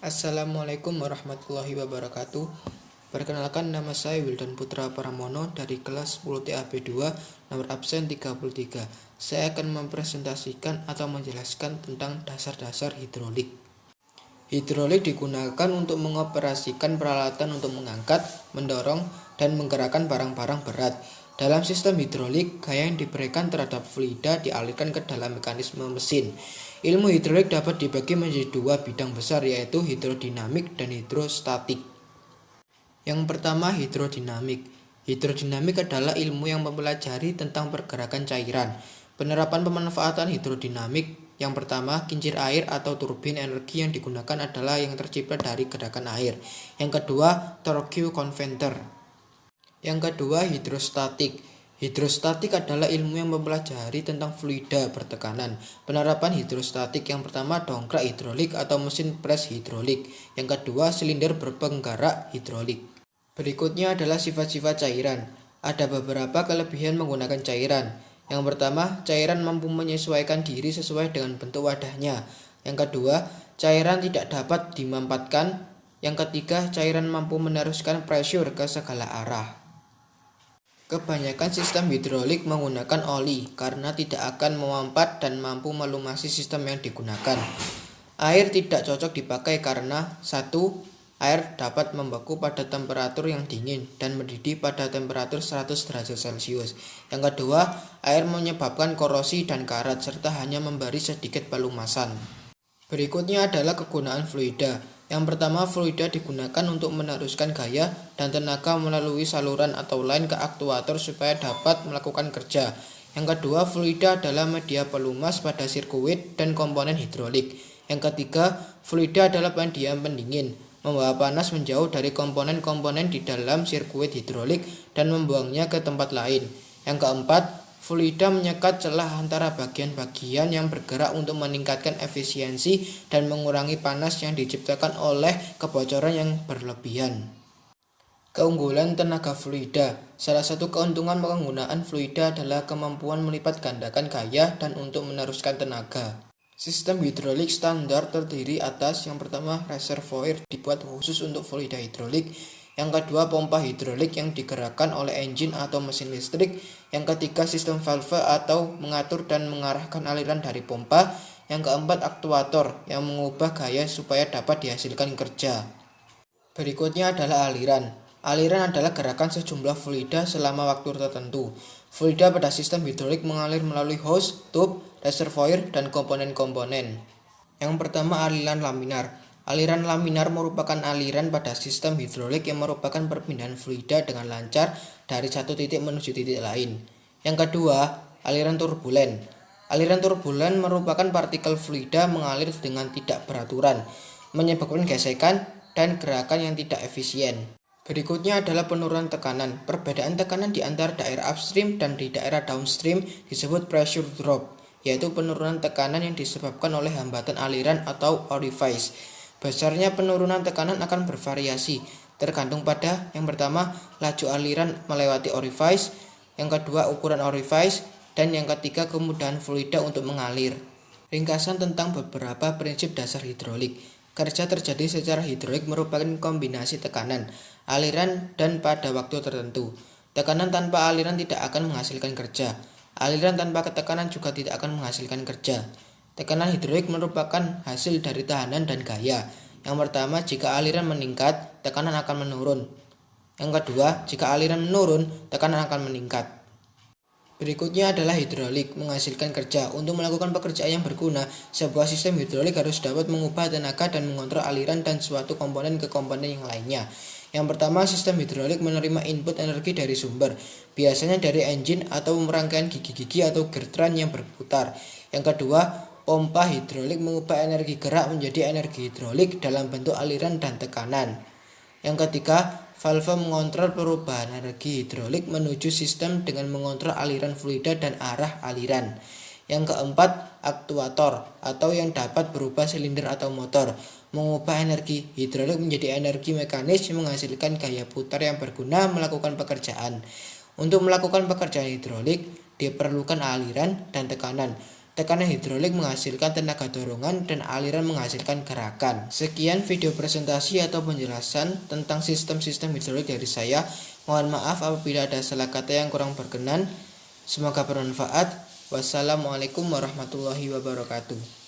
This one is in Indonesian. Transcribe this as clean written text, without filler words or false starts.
Assalamualaikum warahmatullahi wabarakatuh. Perkenalkan, nama saya Wildan Putra Pramono dari kelas 10 TAB2 nomor absen 33. Saya akan mempresentasikan atau menjelaskan tentang dasar-dasar hidrolik. Hidrolik digunakan untuk mengoperasikan peralatan untuk mengangkat, mendorong, dan menggerakkan barang-barang berat. Dalam sistem hidrolik, gaya yang diberikan terhadap fluida dialirkan ke dalam mekanisme mesin. Ilmu hidrolik dapat dibagi menjadi dua bidang besar, yaitu hidrodinamik dan hidrostatik. Yang pertama, hidrodinamik. Hidrodinamik adalah ilmu yang mempelajari tentang pergerakan cairan. Penerapan pemanfaatan hidrodinamik: yang pertama, kincir air atau turbin energi yang digunakan adalah yang tercipta dari gerakan air. Yang kedua, torque converter. Yang kedua, hidrostatik. Hidrostatik adalah ilmu yang mempelajari tentang fluida bertekanan. Penerapan hidrostatik: yang pertama, dongkrak hidrolik atau mesin pres hidrolik. Yang kedua, silinder berpenggerak hidrolik. Berikutnya adalah sifat-sifat cairan. Ada beberapa kelebihan menggunakan cairan. Yang pertama, cairan mampu menyesuaikan diri sesuai dengan bentuk wadahnya. Yang kedua, cairan tidak dapat dimampatkan. Yang ketiga, cairan mampu meneruskan pressure ke segala arah. Kebanyakan sistem hidrolik menggunakan oli karena tidak akan memampat dan mampu melumasi sistem yang digunakan. Air tidak cocok dipakai karena 1. Air dapat membeku pada temperatur yang dingin dan mendidih pada temperatur 100 derajat Celcius. Yang kedua, air menyebabkan korosi dan karat serta hanya memberi sedikit pelumasan. Berikutnya adalah kegunaan fluida. Yang pertama, fluida digunakan untuk meneruskan gaya dan tenaga melalui saluran atau line ke aktuator supaya dapat melakukan kerja. Yang kedua, fluida adalah media pelumas pada sirkuit dan komponen hidrolik. Yang ketiga, fluida adalah pendiam pendingin, membawa panas menjauh dari komponen-komponen di dalam sirkuit hidrolik dan membuangnya ke tempat lain. Yang keempat, fluida menyekat celah antara bagian-bagian yang bergerak untuk meningkatkan efisiensi dan mengurangi panas yang diciptakan oleh kebocoran yang berlebihan. Keunggulan tenaga fluida. Salah satu keuntungan penggunaan fluida adalah kemampuan melipat gandakan gaya dan untuk meneruskan tenaga. Sistem hidrolik standar terdiri atas: yang pertama, reservoir dibuat khusus untuk fluida hidrolik. Yang kedua, pompa hidrolik yang digerakkan oleh engine atau mesin listrik. Yang ketiga, sistem valve atau mengatur dan mengarahkan aliran dari pompa. Yang keempat, aktuator yang mengubah gaya supaya dapat dihasilkan kerja. Berikutnya adalah aliran. Aliran adalah gerakan sejumlah fluida selama waktu tertentu. Fluida pada sistem hidrolik mengalir melalui hose, tube, reservoir, dan komponen-komponen. Yang pertama, aliran laminar. Aliran laminar merupakan aliran pada sistem hidrolik yang merupakan perpindahan fluida dengan lancar dari satu titik menuju titik lain. Yang kedua, aliran turbulen. Aliran turbulen merupakan partikel fluida mengalir dengan tidak beraturan, menyebabkan gesekan dan gerakan yang tidak efisien. Berikutnya adalah penurunan tekanan. Perbedaan tekanan di antara daerah upstream dan di daerah downstream disebut pressure drop, yaitu penurunan tekanan yang disebabkan oleh hambatan aliran atau orifice. Besarnya penurunan tekanan akan bervariasi, tergantung pada: yang pertama, laju aliran melewati orifice, yang kedua, ukuran orifice, dan yang ketiga, kemudahan fluida untuk mengalir. Ringkasan tentang beberapa prinsip dasar hidrolik. Kerja terjadi secara hidrolik merupakan kombinasi tekanan, aliran, dan pada waktu tertentu. Tekanan tanpa aliran tidak akan menghasilkan kerja. Aliran tanpa tekanan juga tidak akan menghasilkan kerja. Tekanan hidrolik merupakan hasil dari tahanan dan gaya. Yang pertama, jika aliran meningkat, tekanan akan menurun. Yang kedua, jika aliran menurun, tekanan akan meningkat. Berikutnya adalah hidrolik menghasilkan kerja. Untuk melakukan pekerjaan yang berguna, sebuah sistem hidrolik harus dapat mengubah tenaga dan mengontrol aliran dan suatu komponen ke komponen yang lainnya. Yang pertama, sistem hidrolik menerima input energi dari sumber, biasanya dari engine atau rangkaian gigi-gigi atau gertran yang berputar. Yang kedua, pompa hidrolik mengubah energi gerak menjadi energi hidrolik dalam bentuk aliran dan tekanan. Yang ketiga, valve mengontrol perubahan energi hidrolik menuju sistem dengan mengontrol aliran fluida dan arah aliran. Yang keempat, aktuator atau yang dapat berubah silinder atau motor, mengubah energi hidrolik menjadi energi mekanis menghasilkan gaya putar yang berguna melakukan pekerjaan. Untuk melakukan pekerjaan hidrolik diperlukan aliran dan tekanan. Tekanan hidrolik menghasilkan tenaga dorongan dan aliran menghasilkan gerakan. Sekian video presentasi atau penjelasan tentang sistem-sistem hidrolik dari saya. Mohon maaf apabila ada salah kata yang kurang berkenan. Semoga bermanfaat. Wassalamualaikum warahmatullahi wabarakatuh.